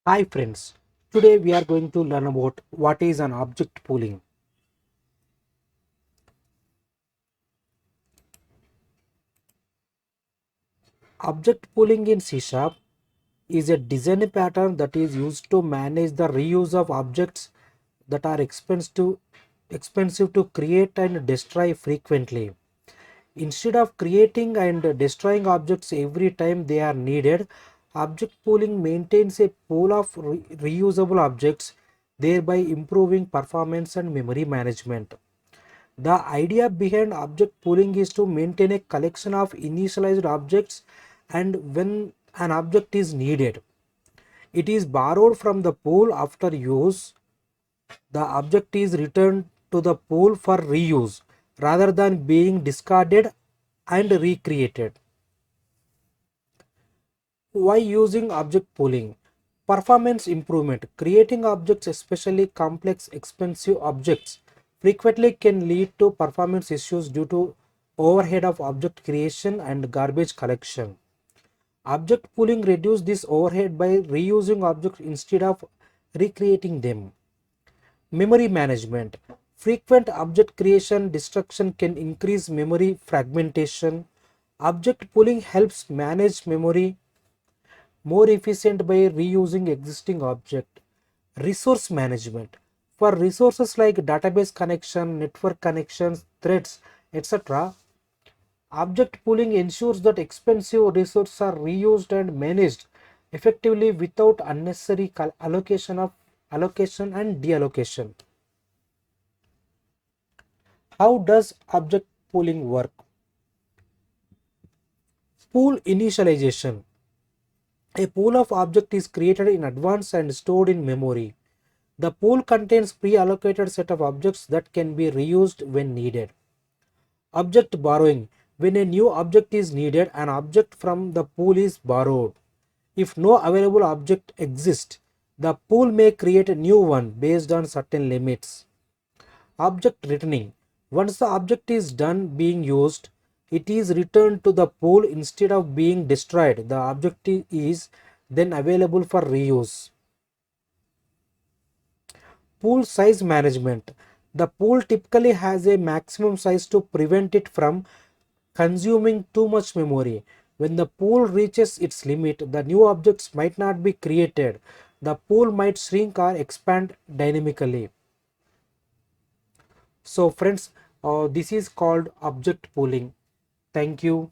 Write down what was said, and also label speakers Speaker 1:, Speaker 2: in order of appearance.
Speaker 1: Hi friends, today we are going to learn about what is an object pooling. Object pooling in C# is a design pattern that is used to manage the reuse of objects that are expensive to create and destroy frequently. Instead of creating and destroying objects every time they are needed, object pooling maintains a pool of reusable objects, thereby improving performance and memory management. The idea behind object pooling is to maintain a collection of initialized objects, and when an object is needed, it is borrowed from the pool after use. The object is returned to the pool for reuse rather than being discarded and recreated. Why using object pooling? Performance improvement. Creating objects, especially complex, expensive objects, frequently can lead to performance issues due to overhead of object creation and garbage collection. Object pooling reduces this overhead by reusing objects instead of recreating them. Memory management. Frequent object creation destruction can increase memory fragmentation. Object pooling helps manage memory more efficient by reusing existing object. Resource management. For resources like database connection, network connections, threads, etc., object pooling ensures that expensive resources are reused and managed effectively without unnecessary allocation and deallocation. How does object pooling work? Pool initialization. A pool of object is created in advance and stored in memory. The pool contains pre-allocated set of objects that can be reused when needed. Object borrowing. When a new object is needed, an object from the pool is borrowed. If no available object exists, the pool may create a new one based on certain limits. Object returning. Once the object is done being used, it is returned to the pool instead of being destroyed. The object is then available for reuse. Pool size management. The pool typically has a maximum size to prevent it from consuming too much memory. When the pool reaches its limit, the new objects might not be created. The pool might shrink or expand dynamically. So friends, this is called object pooling. Thank you.